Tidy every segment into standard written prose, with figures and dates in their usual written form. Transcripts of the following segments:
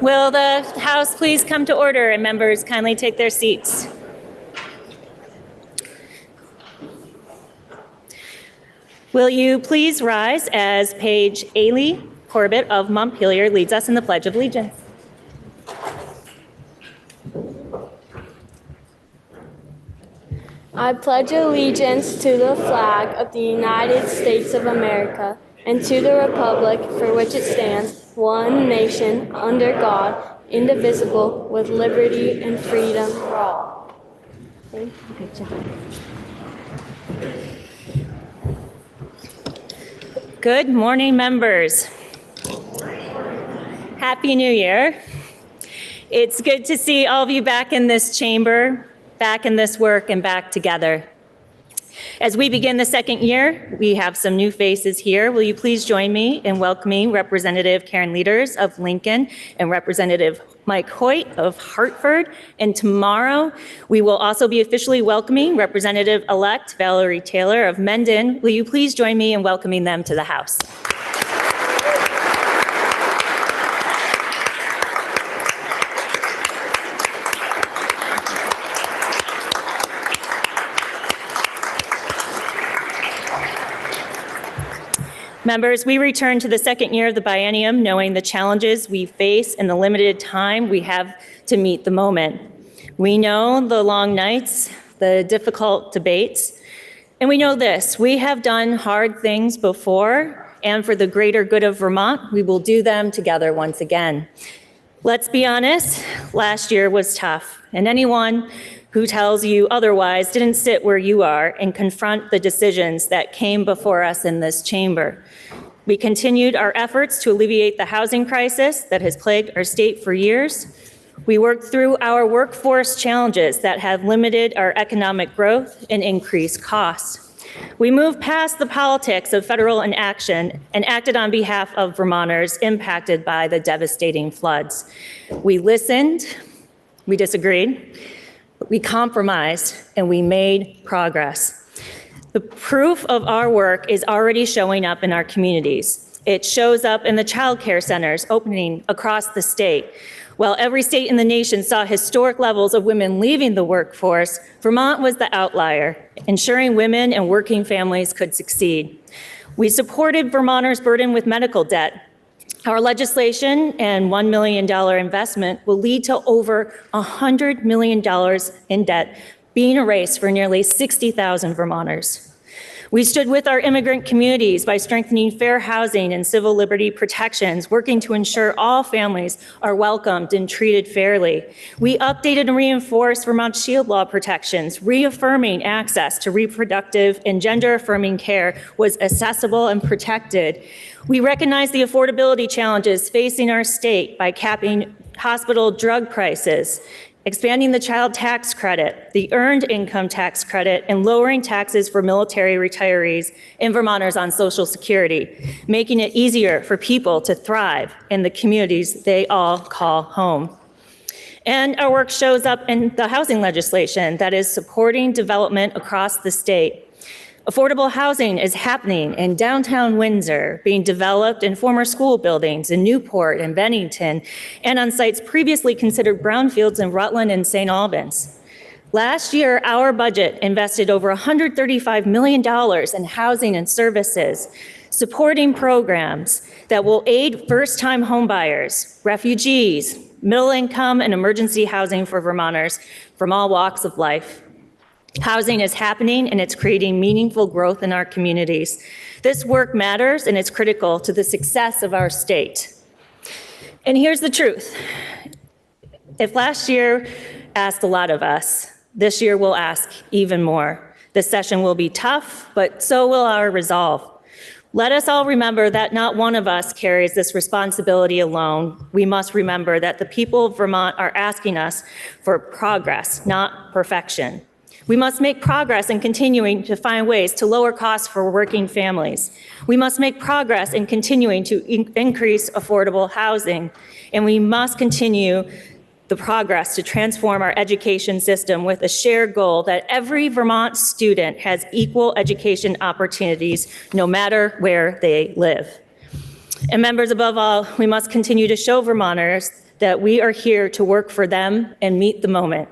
Will the House please come to order and members kindly take their seats? Will you please rise as Paige Ailey Corbett of Montpelier leads us in the Pledge of Allegiance? I pledge allegiance to the flag of the United States of America and to the republic for which it stands, one nation, under God, indivisible, with liberty and freedom for all. Thank you. Good job. Good morning, members. Happy New Year. It's good to see all of you back in this chamber, back in this work, and back together. As we begin the second year, we have some new faces here. Will you please join me in welcoming Representative Karen Leaders of Lincoln and Representative Mike Hoyt of Hartford. And tomorrow, we will also be officially welcoming Representative-elect Valerie Taylor of Mendon. Will you please join me in welcoming them to the House? Members, we return to the second year of the biennium knowing the challenges we face and the limited time we have to meet the moment. We know the long nights, the difficult debates, and we know this: we have done hard things before, and for the greater good of Vermont, we will do them together once again. Let's be honest, last year was tough, and anyone who tells you otherwise didn't sit where you are and confront the decisions that came before us in this chamber. We continued our efforts to alleviate the housing crisis that has plagued our state for years. We worked through our workforce challenges that have limited our economic growth and increased costs. We moved past the politics of federal inaction and acted on behalf of Vermonters impacted by the devastating floods. We listened, we disagreed, we compromised, and we made progress. The proof of our work is already showing up in our communities. It shows up in the child care centers opening across the state. While every state in the nation saw historic levels of women leaving the workforce, Vermont was the outlier, ensuring women and working families could succeed. We supported Vermonters burdened with medical debt. Our legislation and $1 million investment will lead to over $100 million in debt being erased for nearly 60,000 Vermonters. We stood with our immigrant communities by strengthening fair housing and civil liberty protections, working to ensure all families are welcomed and treated fairly. We updated and reinforced Vermont's SHIELD law protections, reaffirming access to reproductive and gender-affirming care was accessible and protected. We recognized the affordability challenges facing our state by capping hospital drug prices, expanding the child tax credit, the earned income tax credit, and lowering taxes for military retirees and Vermonters on Social Security, making it easier for people to thrive in the communities they all call home. And our work shows up in the housing legislation that is supporting development across the state. Affordable housing is happening in downtown Windsor, being developed in former school buildings in Newport and Bennington, and on sites previously considered brownfields in Rutland and St. Albans. Last year, our budget invested over $135 million in housing and services, supporting programs that will aid first-time homebuyers, refugees, middle-income and emergency housing for Vermonters from all walks of life. Housing is happening and it's creating meaningful growth in our communities. This work matters and it's critical to the success of our state. And here's the truth. If last year asked a lot of us, this year will ask even more. This session will be tough, but so will our resolve. Let us all remember that not one of us carries this responsibility alone. We must remember that the people of Vermont are asking us for progress, not perfection. We must make progress in continuing to find ways to lower costs for working families. We must make progress in continuing to increase affordable housing. And we must continue the progress to transform our education system with a shared goal that every Vermont student has equal education opportunities no matter where they live. And members, above all, we must continue to show Vermonters that we are here to work for them and meet the moment,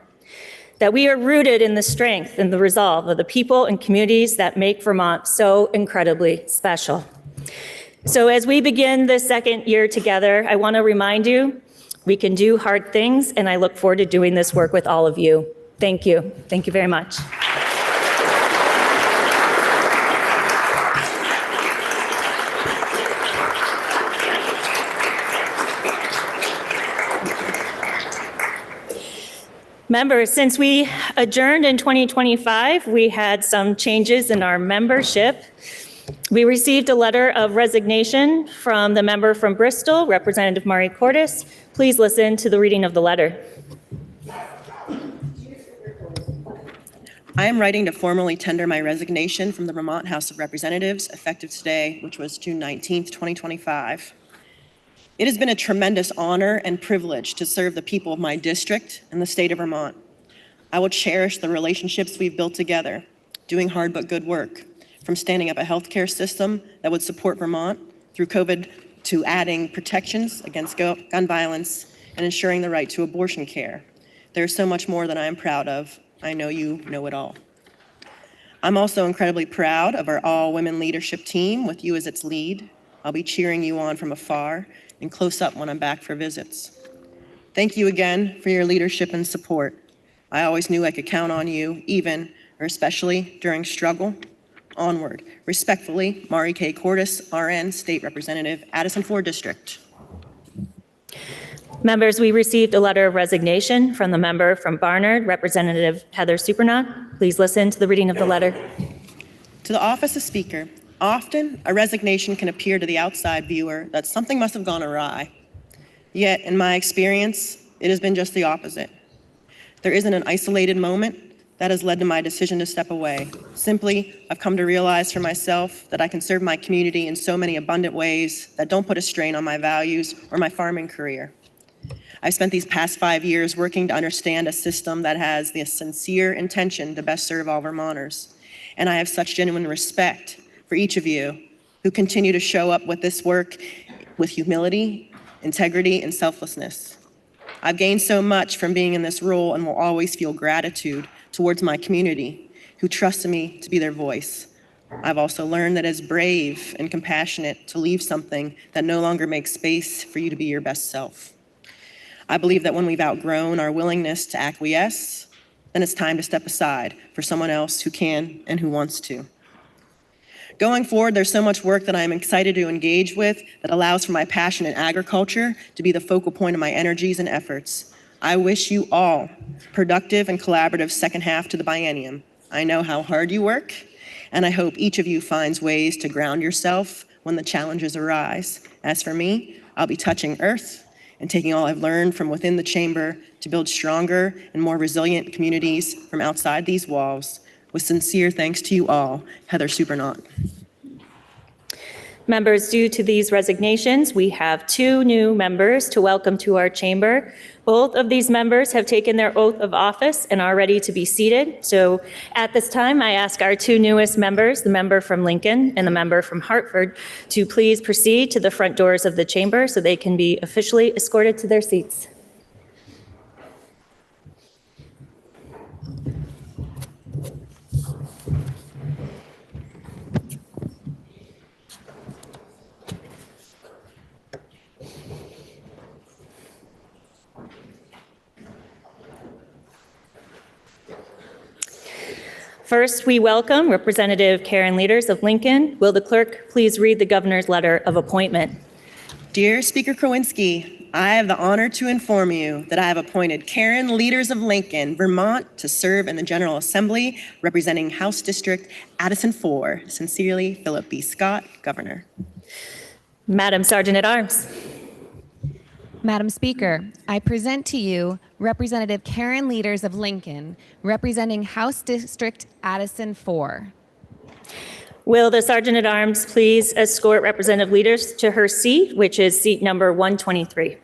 that we are rooted in the strength and the resolve of the people and communities that make Vermont so incredibly special. So as we begin this second year together, I want to remind you, we can do hard things, and I look forward to doing this work with all of you. Thank you. Thank you very much. Members, since we adjourned in 2025, we had some changes in our membership. We received a letter of resignation from the member from Bristol, Representative Mari Cordes. Please listen to the reading of the letter. I am writing to formally tender my resignation from the Vermont House of Representatives, effective today, which was June 19th, 2025. It has been a tremendous honor and privilege to serve the people of my district and the state of Vermont. I will cherish the relationships we've built together, doing hard but good work, from standing up a healthcare system that would support Vermont through COVID to adding protections against gun violence and ensuring the right to abortion care. There's so much more that I am proud of. I know you know it all. I'm also incredibly proud of our all-women leadership team with you as its lead. I'll be cheering you on from afar and close up when I'm back for visits. Thank you again for your leadership and support. I always knew I could count on you, even or especially during struggle. Onward. Respectfully, Mari K. Cordes, RN, State Representative, Addison 4 District. Members, we received a letter of resignation from the member from Barnard, Representative Heather Supernaut. Please listen to the reading of the letter. To the office of Speaker, often a resignation can appear to the outside viewer that something must have gone awry. Yet, in my experience, it has been just the opposite. There isn't an isolated moment that has led to my decision to step away. Simply, I've come to realize for myself that I can serve my community in so many abundant ways that don't put a strain on my values or my farming career. I've spent these past 5 years working to understand a system that has the sincere intention to best serve all Vermonters. And I have such genuine respect for each of you who continue to show up with this work with humility, integrity, and selflessness. I've gained so much from being in this role and will always feel gratitude towards my community who trusted me to be their voice. I've also learned that it's brave and compassionate to leave something that no longer makes space for you to be your best self. I believe that when we've outgrown our willingness to acquiesce, then it's time to step aside for someone else who can and who wants to. Going forward, there's so much work that I'm excited to engage with that allows for my passion in agriculture to be the focal point of my energies and efforts. I wish you all productive and collaborative second half to the biennium. I know how hard you work, and I hope each of you finds ways to ground yourself when the challenges arise. As for me, I'll be touching earth and taking all I've learned from within the chamber to build stronger and more resilient communities from outside these walls. With sincere thanks to you all, Heather Supernaut. Members, due to these resignations, we have 2 new members to welcome to our chamber. Both of these members have taken their oath of office and are ready to be seated. So at this time, I ask our 2 newest members, the member from Lincoln and the member from Hartford, to please proceed to the front doors of the chamber so they can be officially escorted to their seats. First, we welcome Representative Karen Leaders of Lincoln. Will the clerk please read the governor's letter of appointment? Dear Speaker Kowinski, I have the honor to inform you that I have appointed Karen Leaders of Lincoln, Vermont, to serve in the General Assembly, representing House District Addison 4. Sincerely, Philip B. Scott, Governor. Madam Sergeant at Arms. Madam Speaker, I present to you Representative Karen Leaders of Lincoln, representing House District Addison 4. Will the Sergeant at Arms please escort Representative Leaders to her seat, which is seat number 123.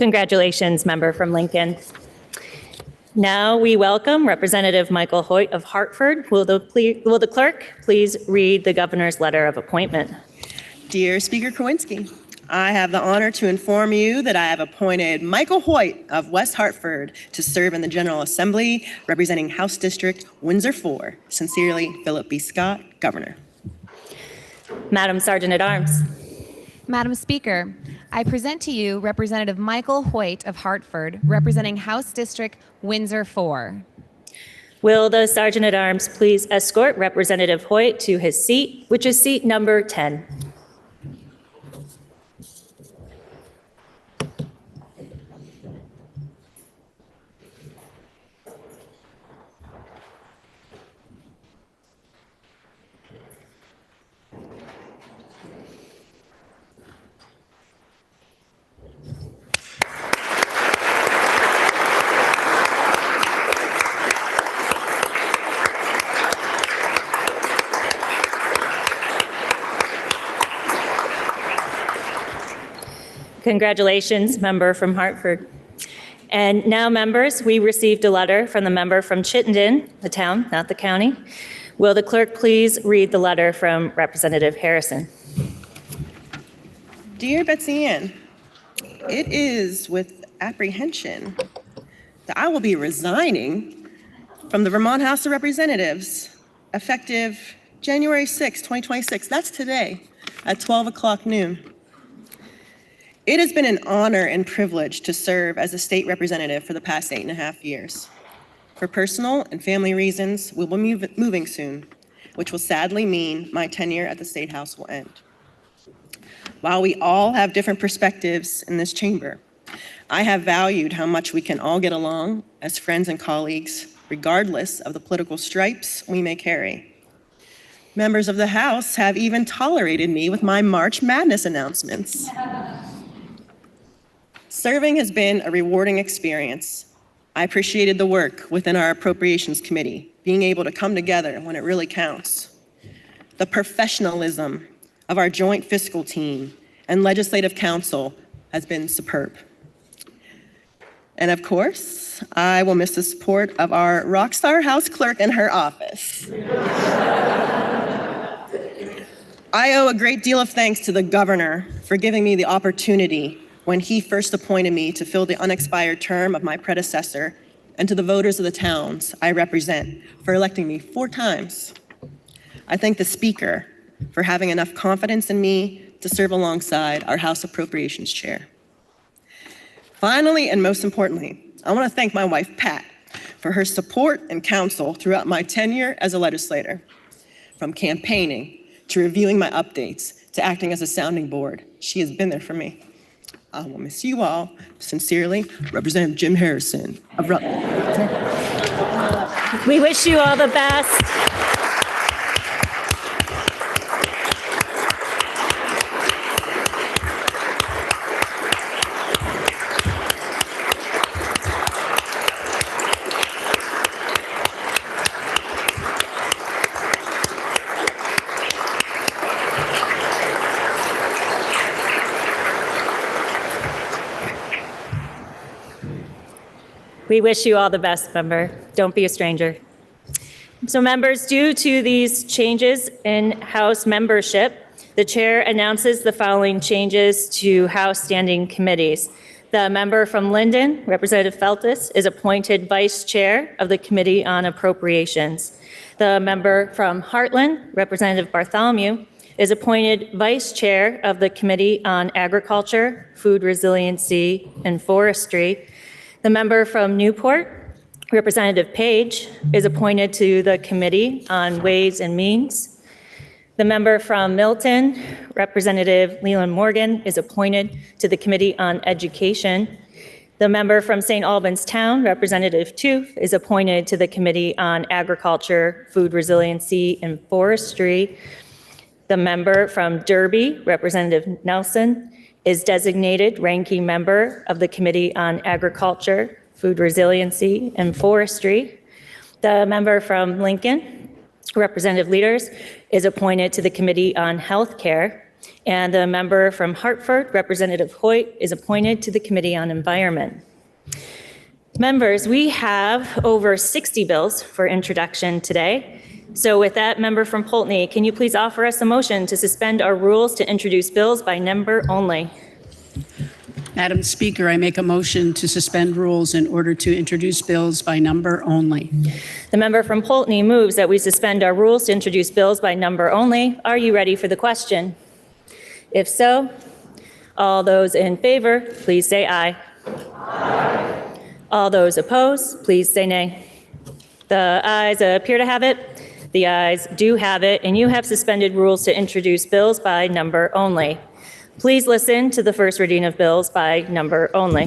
Congratulations, member from Lincoln. Now we welcome Representative Michael Hoyt of Hartford. Will the clerk please read the governor's letter of appointment? Dear Speaker Kowinski, I have the honor to inform you that I have appointed Michael Hoyt of West Hartford to serve in the General Assembly representing House District Windsor 4. Sincerely, Philip B. Scott, Governor. Madam Sergeant at Arms. Madam Speaker, I present to you Representative Michael Hoyt of Hartford, representing House District Windsor 4. Will the Sergeant at Arms please escort Representative Hoyt to his seat, which is seat number 10. Congratulations, member from Hartford. And now, members, we received a letter from the member from Chittenden, the town, not the county. Will the clerk please read the letter from Representative Harrison? Dear Betsy Ann, it is with apprehension that I will be resigning from the Vermont House of Representatives effective January 6, 2026. That's today at 12 o'clock noon. It has been an honor and privilege to serve as a state representative for the past 8.5 years. For personal and family reasons, we will be moving soon, which will sadly mean my tenure at the State House will end. While we all have different perspectives in this chamber, I have valued how much we can all get along as friends and colleagues, regardless of the political stripes we may carry. Members of the House have even tolerated me with my March Madness announcements. Serving has been a rewarding experience. I appreciated the work within our Appropriations Committee, being able to come together when it really counts. The professionalism of our joint fiscal team and legislative council has been superb. And of course, I will miss the support of our rock star House Clerk in her office. I owe a great deal of thanks to the governor for giving me the opportunity when he first appointed me to fill the unexpired term of my predecessor, and to the voters of the towns I represent for electing me 4 times. I thank the Speaker for having enough confidence in me to serve alongside our House Appropriations Chair. Finally, and most importantly, I want to thank my wife, Pat, for her support and counsel throughout my tenure as a legislator. From campaigning to reviewing my updates to acting as a sounding board, she has been there for me. I will miss you all. Sincerely, Representative Jim Harrison of Rutland. We wish you all the best. We wish you all the best, member. Don't be a stranger. So members, due to these changes in House membership, the chair announces the following changes to House standing committees. The member from Linden, Representative Feltus, is appointed vice chair of the Committee on Appropriations. The member from Heartland, Representative Bartholomew, is appointed vice chair of the Committee on Agriculture, Food Resiliency, and Forestry. The member from Newport, Representative Page, is appointed to the Committee on Ways and Means. The member from Milton, Representative Leland Morgan, is appointed to the Committee on Education. The member from St. Albans Town, Representative Toof, is appointed to the Committee on Agriculture, Food Resiliency, and Forestry. The member from Derby, Representative Nelson, is designated ranking member of the Committee on Agriculture, Food Resiliency, and Forestry. The member from Lincoln, Representative Leaders, is appointed to the Committee on Health Care. And the member from Hartford, Representative Hoyt, is appointed to the Committee on Environment. Members, we have over 60 bills for introduction today. So with that, member from Poultney, can you please offer us a motion to suspend our rules to introduce bills by number only? Madam Speaker, I make a motion to suspend rules in order to introduce bills by number only. The member from Poultney moves that we suspend our rules to introduce bills by number only. Are you ready for the question? If so, all those in favor, please say aye. Aye. All those opposed, please say nay. The ayes appear to have it. The ayes do have it, and you have suspended rules to introduce bills by number only. Please listen to the first reading of bills by number only.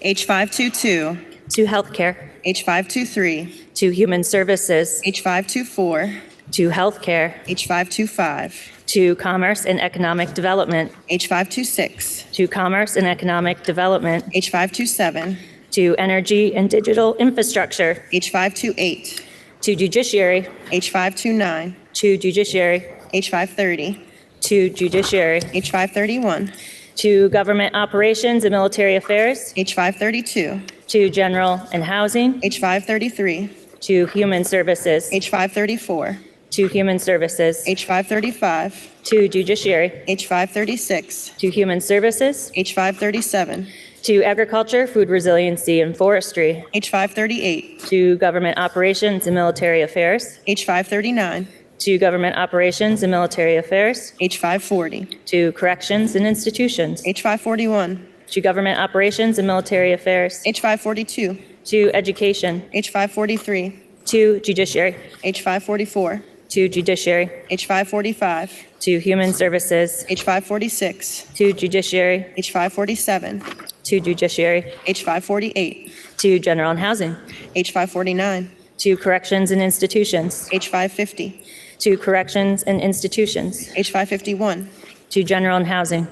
H522, To healthcare, H523, to human services, H524, to healthcare, H525, to commerce and economic development, H526, to commerce and economic development, H527, to energy and digital infrastructure, H528, to judiciary, H529, to judiciary, H530, to judiciary, H531, to government operations and military affairs, H532, to general and housing, H533, to human services, H534, to human services, H535, to judiciary, H536, to human services, H537, to agriculture, food resiliency, and forestry, H538, to government operations and military affairs, H539, to government operations and military affairs, H540, to corrections and institutions, H541, to government operations and military affairs, H542, to education, H543, to judiciary, H544, to judiciary, H545, to human services, H546, to judiciary, H547, to judiciary, H548, to general and housing, H549, to corrections and institutions, H550, to corrections and institutions, H551, to general and housing,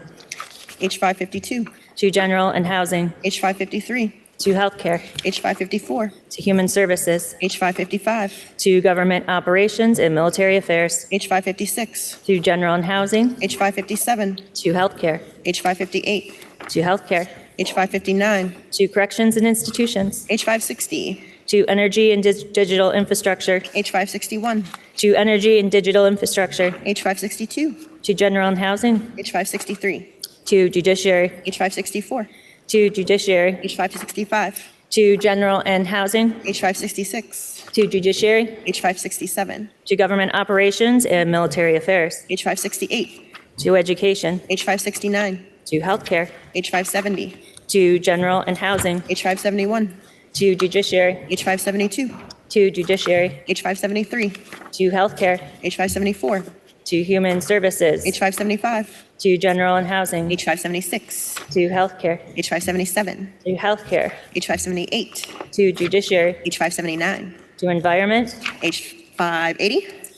H552, to general and housing, H553, to healthcare, H554, to human services, H555, to government operations and military affairs, H556, to general and housing, H557, to healthcare, H558, to healthcare, H559, to corrections and institutions, H560, to energy and digital infrastructure, H561, to energy and digital infrastructure, H562, to general and housing, H563, to judiciary, H564, to judiciary, H565, to general and housing, H566, to judiciary, H567, to government operations and military affairs, H568, to education, H569, to healthcare, H570, to general and housing, H571, to judiciary, H572, to judiciary, H573, to healthcare, H574, to human services, H575, to general and housing, H576, to healthcare, H577, to healthcare, H578, to judiciary, H579, to environment, H580,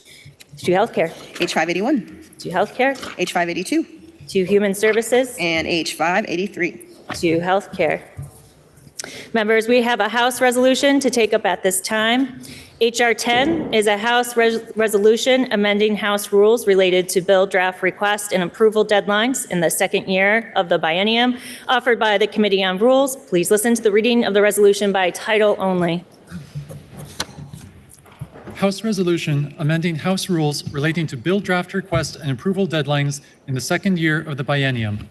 to healthcare, H581, to healthcare, H582, to human services, and H583. to healthcare. Members, we have a House resolution to take up at this time. H.R. 10 is a House resolution amending House rules related to bill draft request and approval deadlines in the second year of the biennium, offered by the Committee on Rules. Please listen to the reading of the resolution by title only. House resolution amending House rules relating to bill draft request and approval deadlines in the second year of the biennium.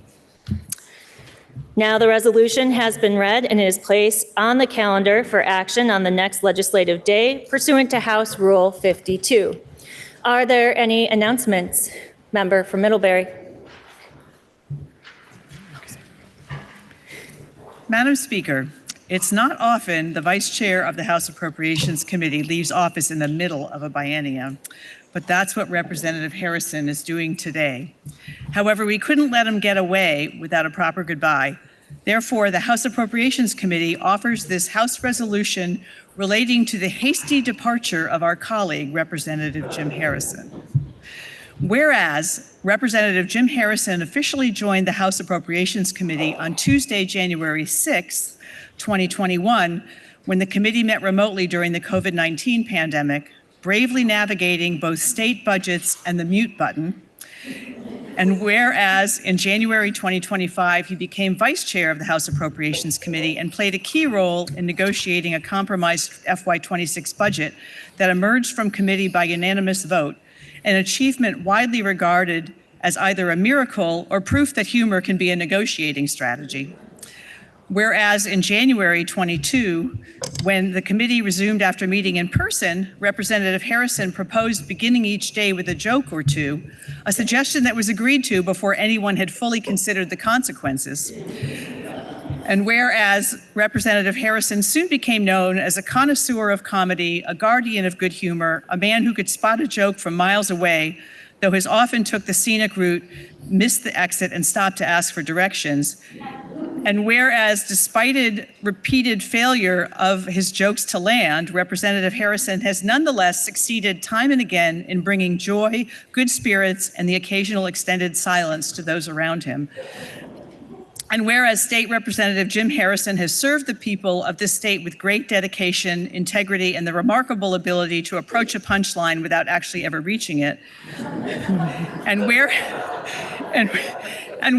Now the resolution has been read and is placed on the calendar for action on the next legislative day pursuant to House Rule 52. Are there any announcements? Member from Middlebury. Madam Speaker, it's not often the Vice Chair of the House Appropriations Committee leaves office in the middle of a biennium, but that's what Representative Harrison is doing today. However, we couldn't let him get away without a proper goodbye. Therefore, the House Appropriations Committee offers this House resolution relating to the hasty departure of our colleague, Representative Jim Harrison. Whereas Representative Jim Harrison officially joined the House Appropriations Committee on Tuesday, January 6, 2021, when the committee met remotely during the COVID-19 pandemic, bravely navigating both state budgets and the mute button. And whereas in January 2025, he became vice chair of the House Appropriations Committee and played a key role in negotiating a compromised FY26 budget that emerged from committee by unanimous vote, an achievement widely regarded as either a miracle or proof that humor can be a negotiating strategy. Whereas in January 22, when the committee resumed after meeting in person, Representative Harrison proposed beginning each day with a joke or two, a suggestion that was agreed to before anyone had fully considered the consequences. And whereas Representative Harrison soon became known as a connoisseur of comedy, a guardian of good humor, a man who could spot a joke from miles away, though his often took the scenic route, missed the exit, and stopped to ask for directions. And whereas, despite repeated failure of his jokes to land, Representative Harrison has nonetheless succeeded time and again in bringing joy, good spirits, and the occasional extended silence to those around him. And whereas State Representative Jim Harrison has served the people of this state with great dedication, integrity, and the remarkable ability to approach a punchline without actually ever reaching it, and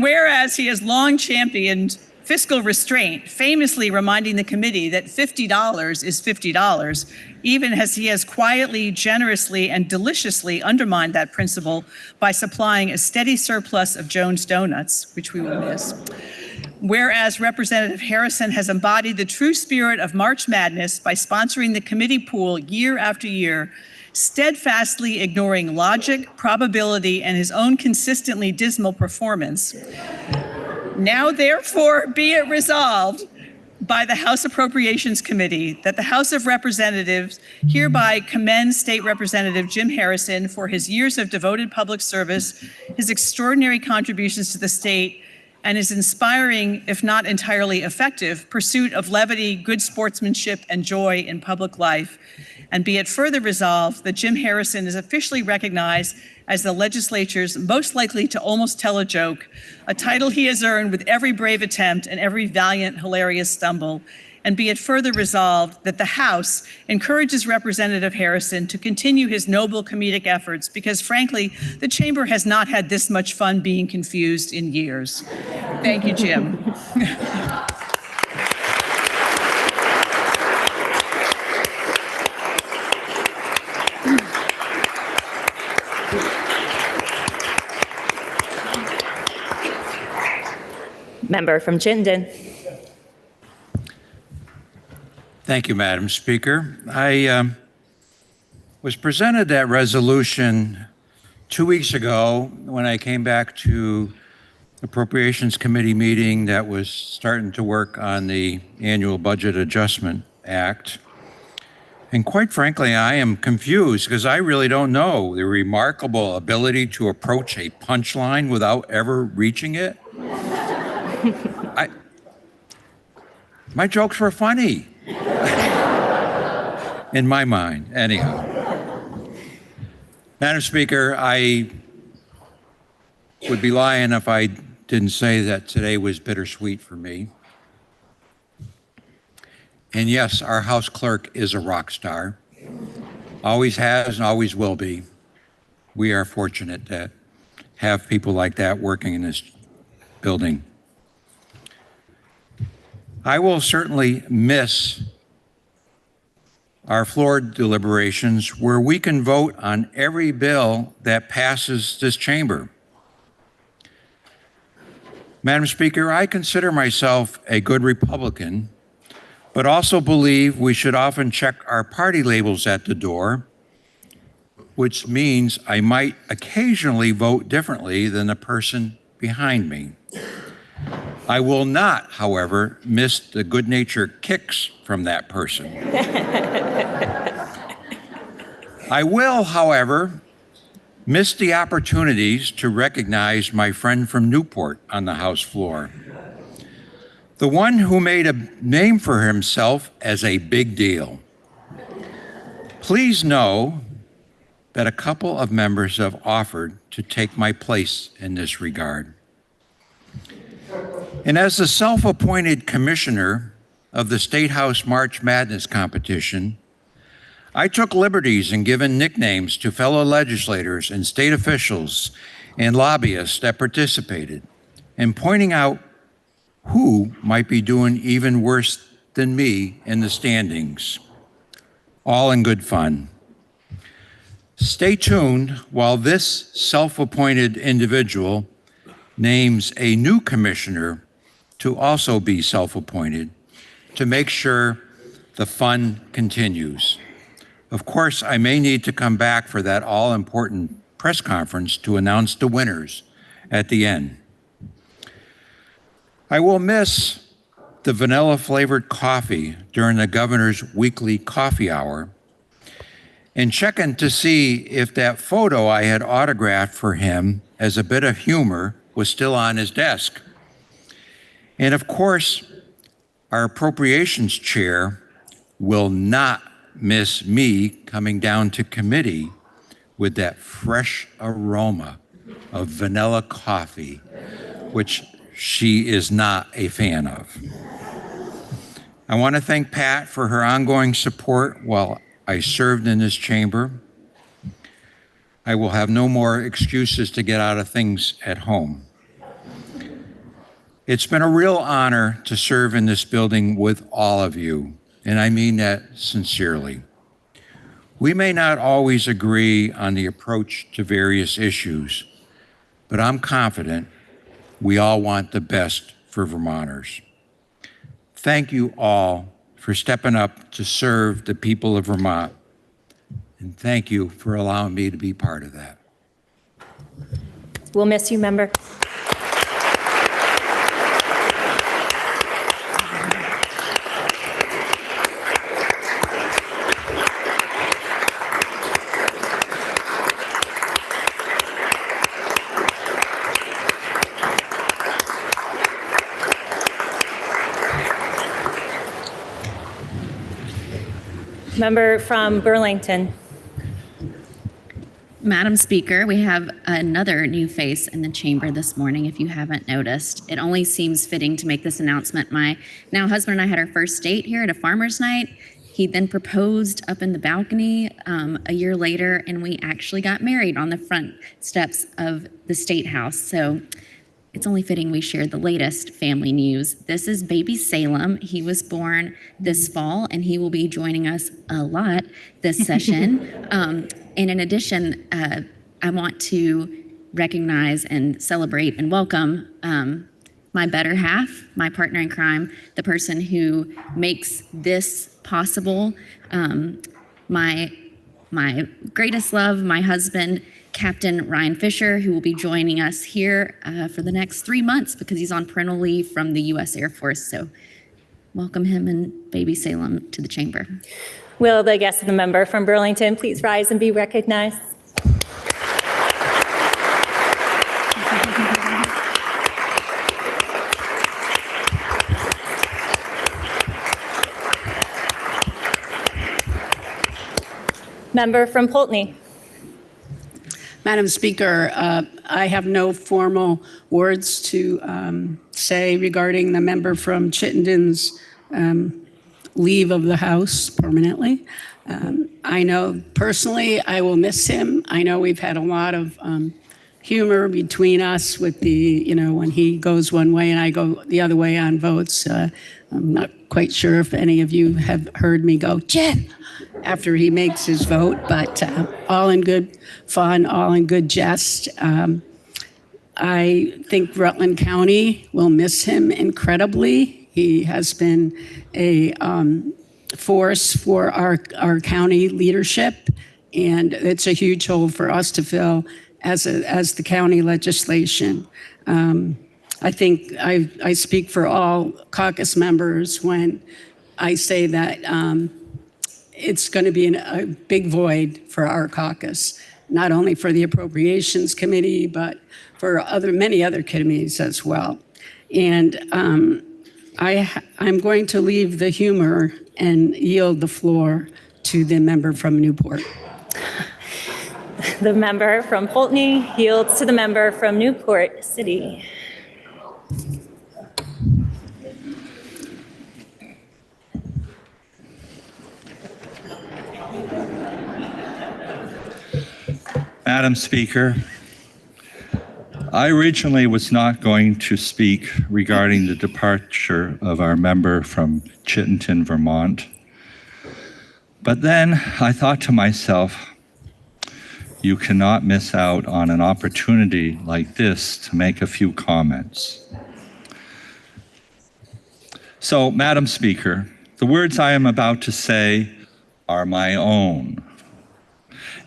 whereas he has long championed fiscal restraint, famously reminding the committee that $50 is $50, even as he has quietly, generously, and deliciously undermined that principle by supplying a steady surplus of Jones Donuts, which we will miss. Whereas Representative Harrison has embodied the true spirit of March Madness by sponsoring the committee pool year after year, steadfastly ignoring logic, probability, and his own consistently dismal performance. Now, therefore, be it resolved by the House Appropriations Committee that the House of Representatives hereby commends State Representative Jim Harrison for his years of devoted public service, his extraordinary contributions to the state, and his inspiring, if not entirely effective, pursuit of levity, good sportsmanship, and joy in public life. And be it further resolved that Jim Harrison is officially recognized as the legislature's most likely to almost tell a joke, a title he has earned with every brave attempt and every valiant, hilarious stumble. And be it further resolved that the House encourages Representative Harrison to continue his noble comedic efforts because, frankly, the chamber has not had this much fun being confused in years. Thank you, Jim. Member from Chittenden. Thank you, Madam Speaker. I was presented that resolution 2 weeks ago when I came back to Appropriations Committee meeting that was starting to work on the Annual Budget Adjustment Act. And quite frankly, I am confused because I really don't know the remarkable ability to approach a punchline without ever reaching it. My jokes were funny. In my mind, anyhow. Madam Speaker, I would be lying if I didn't say that today was bittersweet for me. And yes, our House Clerk is a rock star. Always has and always will be. We are fortunate to have people like that working in this building. I will certainly miss our floor deliberations where we can vote on every bill that passes this chamber. Madam Speaker, I consider myself a good Republican, but also believe we should often check our party labels at the door, which means I might occasionally vote differently than the person behind me. I will not, however, miss the good-natured kicks from that person. I will, however, miss the opportunities to recognize my friend from Newport on the House floor, the one who made a name for himself as a big deal. Please know that a couple of members have offered to take my place in this regard. And as the self-appointed commissioner of the State House March Madness competition, I took liberties in giving nicknames to fellow legislators and state officials and lobbyists that participated, and pointing out who might be doing even worse than me in the standings, all in good fun. Stay tuned while this self-appointed individual names a new commissioner to also be self-appointed to make sure the fun continues. Of course, I may need to come back for that all-important press conference to announce the winners at the end. I will miss the vanilla-flavored coffee during the governor's weekly coffee hour and checking to see if that photo I had autographed for him as a bit of humor was still on his desk. And of course, our appropriations chair will not miss me coming down to committee with that fresh aroma of vanilla coffee, which she is not a fan of. I want to thank Pat for her ongoing support while I served in this chamber. I will have no more excuses to get out of things at home. It's been a real honor to serve in this building with all of you, and I mean that sincerely. We may not always agree on the approach to various issues, but I'm confident we all want the best for Vermonters. Thank you all for stepping up to serve the people of Vermont, and thank you for allowing me to be part of that. We'll miss you, member. Member from Burlington. Madam Speaker, we have another new face in the chamber this morning, if you haven't noticed. It only seems fitting to make this announcement. My now husband and I had our first date here at a farmer's night. He then proposed up in the balcony a year later, and we actually got married on the front steps of the State House. So it's only fitting we shared the latest family news. This is baby Salem. He was born this fall, and he will be joining us a lot this session. And in addition, I want to recognize and celebrate and welcome my better half, my partner in crime, the person who makes this possible, my greatest love, my husband, Captain Ryan Fisher, who will be joining us here for the next 3 months because he's on parental leave from the U.S. Air Force. So welcome him and baby Salem to the chamber. Will the guest of the member from Burlington please rise and be recognized? Member from Poultney. Madam Speaker, I have no formal words to say regarding the member from Chittenden's leave of the House permanently. I know personally I will miss him. I know we've had a lot of humor between us with the, when he goes one way and I go the other way on votes. I'm not quite sure if any of you have heard me go, Jen, after he makes his vote, but all in good fun, all in good jest. I think Rutland County will miss him incredibly. He has been a force for our county leadership, and it's a huge hole for us to fill as the county legislation. I think I speak for all caucus members when I say that it's going to be a big void for our caucus, not only for the Appropriations Committee, but for many other committees as well. And I'm going to leave the humor and yield the floor to the member from Newport. The member from Poultney yields to the member from Newport City. Madam Speaker, I originally was not going to speak regarding the departure of our member from Chittenden, Vermont. But then I thought to myself, you cannot miss out on an opportunity like this to make a few comments. So, Madam Speaker, the words I am about to say are my own.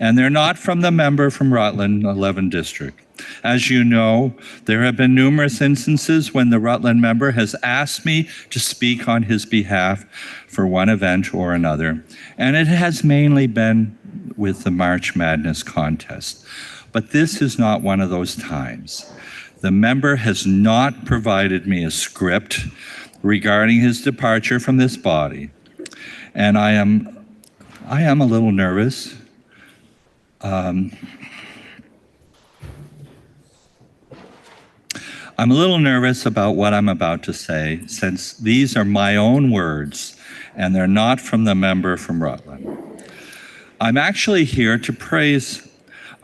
And they're not from the member from Rutland 11 District. As you know, there have been numerous instances when the Rutland member has asked me to speak on his behalf for one event or another, and it has mainly been with the March Madness contest. But this is not one of those times. The member has not provided me a script regarding his departure from this body, and I am a little nervous. I'm a little nervous about what I'm about to say, since these are my own words and they're not from the member from Rutland. I'm actually here to praise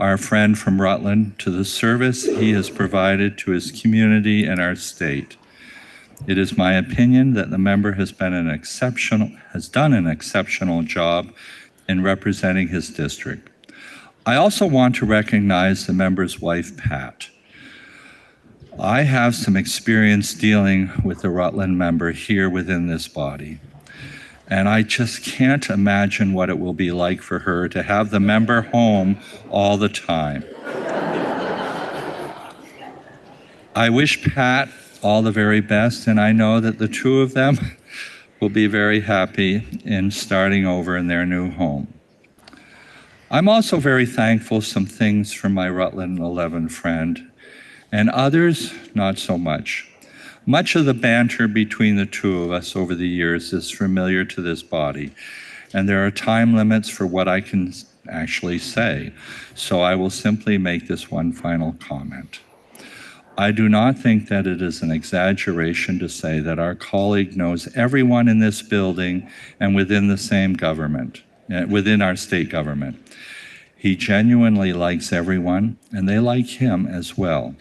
our friend from Rutland to the service he has provided to his community and our state. It is my opinion that the member has done an exceptional job in representing his district. I also want to recognize the member's wife, Pat. I have some experience dealing with the Rutland member here within this body, and I just can't imagine what it will be like for her to have the member home all the time. I wish Pat all the very best, and I know that the two of them will be very happy in starting over in their new home. I'm also very thankful for some things from my Rutland 11 friend, and others not so much. Much of the banter between the two of us over the years is familiar to this body, and there are time limits for what I can actually say, so I will simply make this one final comment. I do not think that it is an exaggeration to say that our colleague knows everyone in this building and within the same government, within our state government. He genuinely likes everyone, and they like him as well.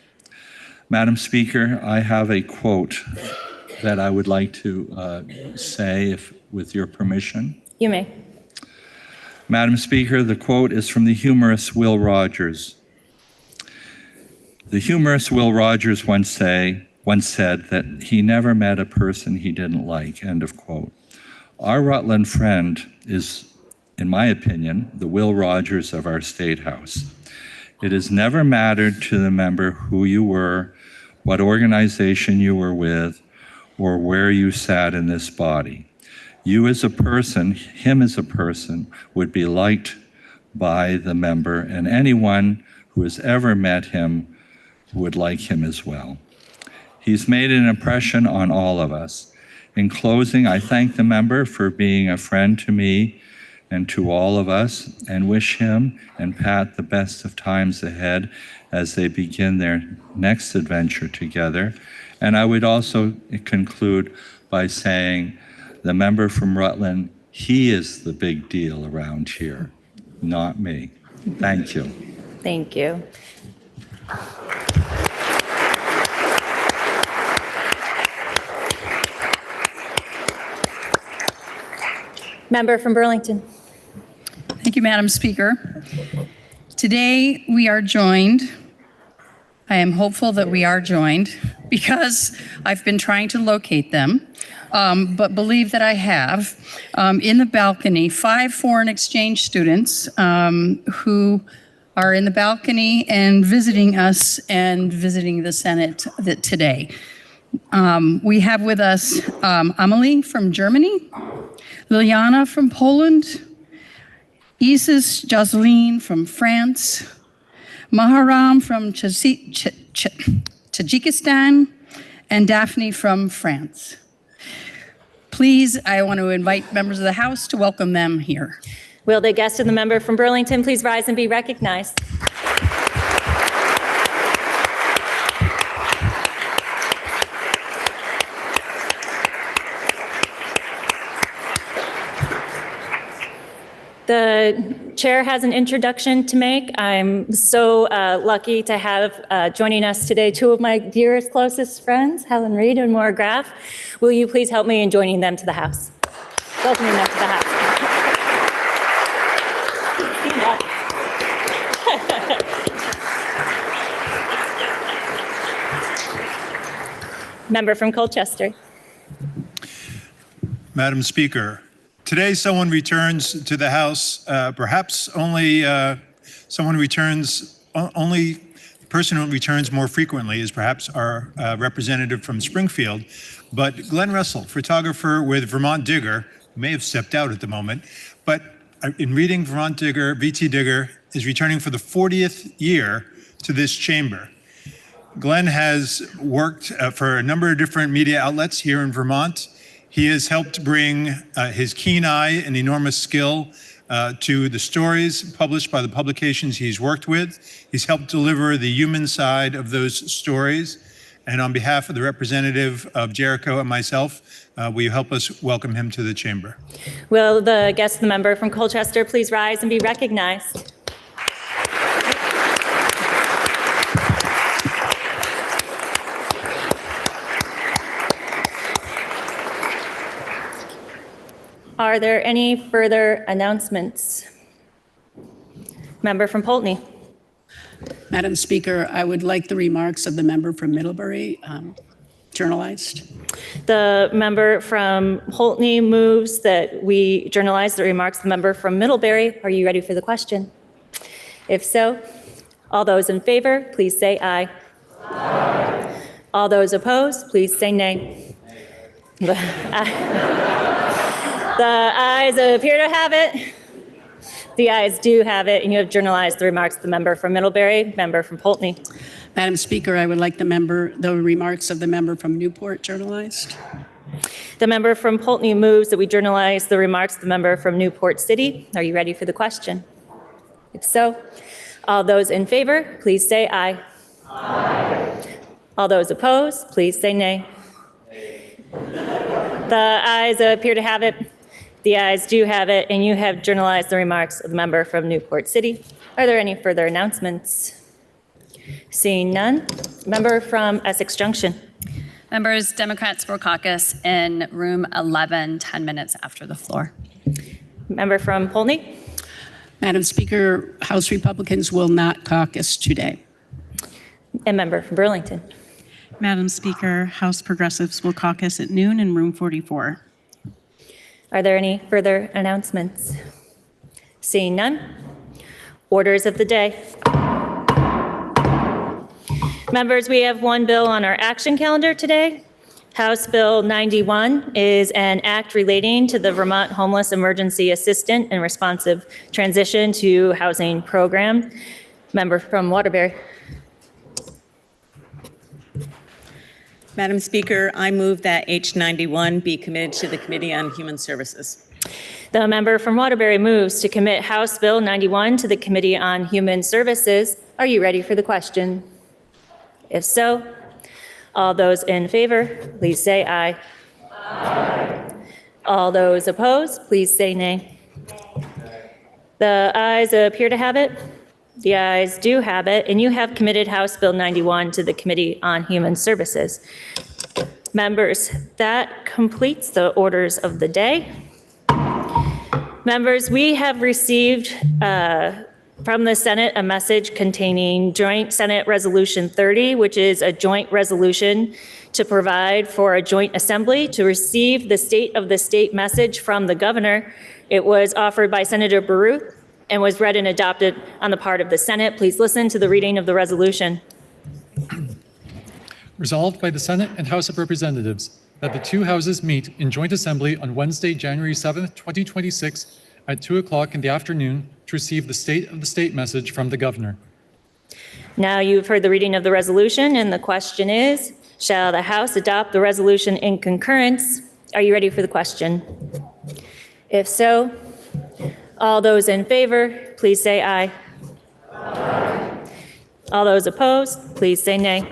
Madam Speaker, I have a quote that I would like to say, with your permission. You may. Madam Speaker, the quote is from the humorist Will Rogers. The humorist Will Rogers once said that he never met a person he didn't like, end of quote. Our Rutland friend is, in my opinion, the Will Rogers of our State House. It has never mattered to the member who you were, what organization you were with, or where you sat in this body. You as a person, him as a person, would be liked by the member, and anyone who has ever met him would like him as well. He's made an impression on all of us. In closing, I thank the member for being a friend to me and to all of us, and wish him and Pat the best of times ahead as they begin their next adventure together. And I would also conclude by saying, the member from Rutland, he is the big deal around here, not me. Thank you. Thank you. Member from Burlington. Thank you, Madam Speaker. Today we are joined, I am hopeful that we are joined because I've been trying to locate them, but believe that I have, in the balcony, 5 foreign exchange students who are in the balcony and visiting us and visiting the Senate today. We have with us Amelie from Germany, Liliana from Poland, Isis Jocelyn from France, Maharam from Tajikistan, and Daphne from France. Please, I want to invite members of the House to welcome them here. Will the guest of the member from Burlington please rise and be recognized? The chair has an introduction to make. I'm so lucky to have joining us today two of my dearest, closest friends, Helen Reed and Maura Graff. Will you please help me in joining them to the House? Welcoming them to the House. Member from Colchester. Madam Speaker, today someone returns to the House, perhaps only someone returns, only the person who returns more frequently is perhaps our representative from Springfield, but Glenn Russell, photographer with Vermont Digger, may have stepped out at the moment, but in reading Vermont Digger, VT Digger is returning for the 40th year to this chamber. Glenn has worked for a number of different media outlets here in Vermont. He has helped bring his keen eye and enormous skill to the stories published by the publications he's worked with. He's helped deliver the human side of those stories. And on behalf of the representative of Jericho and myself, will you help us welcome him to the chamber? Will the guest, the member from Colchester, please rise and be recognized? Are there any further announcements? Member from Poultney. Madam Speaker, I would like the remarks of the member from Middlebury journalized. The member from Poultney moves that we journalize the remarks of the member from Middlebury. Are you ready for the question? If so, all those in favor, please say aye. Aye. All those opposed, please say nay. The ayes appear to have it. The ayes do have it, and you have journalized the remarks of the member from Middlebury, member from Poultney. Madam Speaker, I would like the remarks of the member from Newport journalized. The member from Poultney moves that we journalize the remarks of the member from Newport City. Are you ready for the question? If so, all those in favor, please say aye. Aye. All those opposed, please say nay. The ayes appear to have it. The ayes do have it, and you have journalized the remarks of the member from Newport City. Are there any further announcements? Seeing none. Member from Essex Junction. Members, Democrats for caucus in room 11, 10 minutes after the floor. Member from Poultney. Madam Speaker, House Republicans will not caucus today. And member from Burlington. Madam Speaker, House Progressives will caucus at noon in room 44. Are there any further announcements? Seeing none. Orders of the day. Members, we have one bill on our action calendar today. House Bill 91 is an act relating to the Vermont Homeless Emergency Assistant and Responsive Transition to Housing Program. Member from Waterbury. Madam Speaker, I move that H91 be committed to the Committee on Human Services. The member from Waterbury moves to commit House Bill 91 to the Committee on Human Services. Are you ready for the question? If so, all those in favor, please say aye. Aye. All those opposed, please say nay. The ayes appear to have it. The ayes do have it, and you have committed House Bill 91 to the Committee on Human Services. Members, that completes the orders of the day. Members, we have received from the Senate a message containing Joint Senate Resolution 30, which is a joint resolution to provide for a joint assembly to receive the state of the state message from the governor. It was offered by Senator Baruch and was read and adopted on the part of the Senate. Please listen to the reading of the resolution. Resolved by the Senate and House of Representatives that the two houses meet in joint assembly on Wednesday, January 7th, 2026 at 2 o'clock in the afternoon to receive the state of the state message from the governor. Now you've heard the reading of the resolution, and the question is, shall the House adopt the resolution in concurrence? Are you ready for the question? If so, all those in favor, please say aye. Aye. All those opposed, please say nay.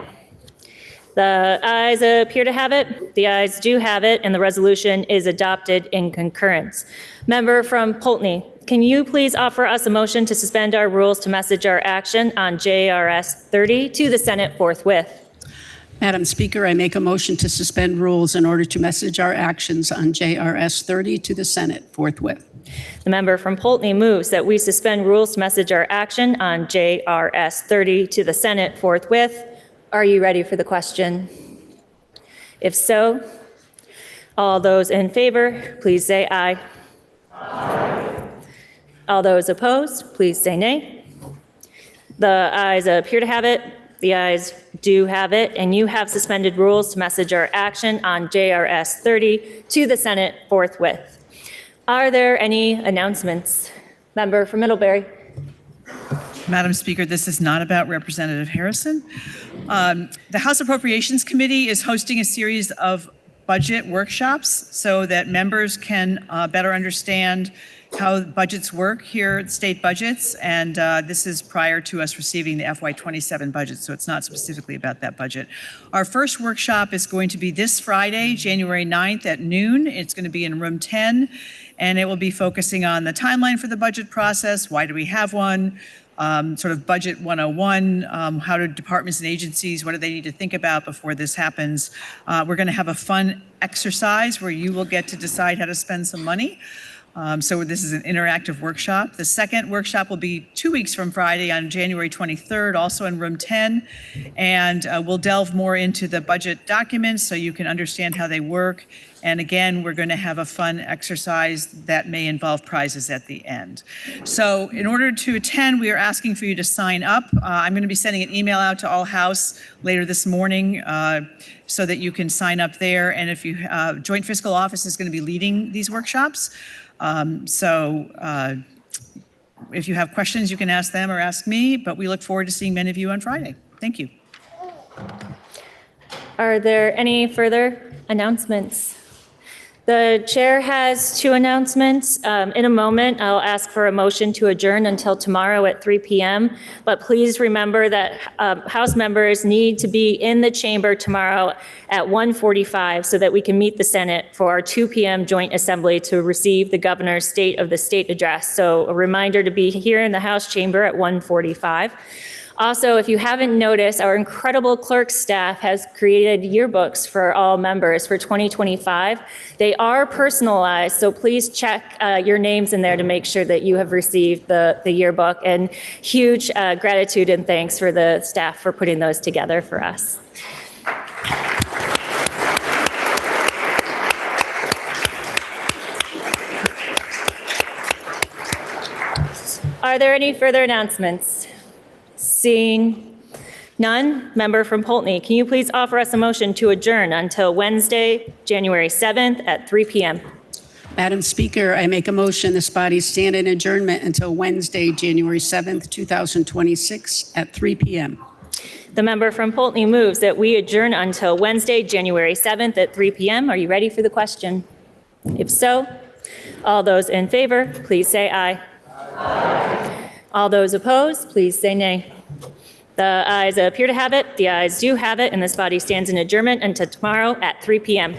The ayes appear to have it. The ayes do have it, and the resolution is adopted in concurrence. Member from Poultney, can you please offer us a motion to suspend our rules to message our action on JRS 30 to the Senate forthwith? Madam Speaker, I make a motion to suspend rules in order to message our actions on JRS 30 to the Senate forthwith. The member from Poultney moves that we suspend rules to message our action on JRS 30 to the Senate forthwith. Are you ready for the question? If so, all those in favor, please say aye. Aye. All those opposed, please say nay. The ayes appear to have it. The ayes do have it, and you have suspended rules to message our action on JRS 30 to the Senate forthwith. Are there any announcements? Member from Middlebury. Madam Speaker, this is not about Representative Harrison. The House Appropriations Committee is hosting a series of budget workshops so that members can better understand how budgets work here, state budgets, and this is prior to us receiving the FY27 budget, so it's not specifically about that budget. Our first workshop is going to be this Friday, January 9th at noon. It's going to be in room 10, and it will be focusing on the timeline for the budget process, why do we have one, sort of budget 101, how do departments and agencies, what do they need to think about before this happens. We're going to have a fun exercise where you will get to decide how to spend some money. So this is an interactive workshop. The second workshop will be 2 weeks from Friday on January 23rd, also in room 10. And we'll delve more into the budget documents so you can understand how they work. And again, we're going to have a fun exercise that may involve prizes at the end. So in order to attend, we are asking for you to sign up. I'm going to be sending an email out to all House later this morning so that you can sign up there. And if you Joint Fiscal Office is going to be leading these workshops. If you have questions, you can ask them or ask me, but we look forward to seeing many of you on Friday. Thank you. Are there any further announcements? The chair has two announcements. In a moment, I'll ask for a motion to adjourn until tomorrow at 3 p.m. But please remember that House members need to be in the chamber tomorrow at 1:45 so that we can meet the Senate for our 2 p.m. joint assembly to receive the governor's State of the State address. So a reminder to be here in the House chamber at 1:45. Also, if you haven't noticed, our incredible clerk staff has created yearbooks for all members for 2025. They are personalized, so please check your names in there to make sure that you have received the yearbook. And huge gratitude and thanks for the staff for putting those together for us. Are there any further announcements? Seeing none, member from Poultney, can you please offer us a motion to adjourn until Wednesday, January 7th at 3 p.m.? Madam Speaker, I make a motion this body stand in adjournment until Wednesday, January 7th, 2026 at 3 p.m. The member from Poultney moves that we adjourn until Wednesday, January 7th at 3 p.m. Are you ready for the question? If so, all those in favor, please say aye. Aye. All those opposed, please say nay. The ayes appear to have it. The ayes do have it, and this body stands in adjournment until tomorrow at 3 p.m.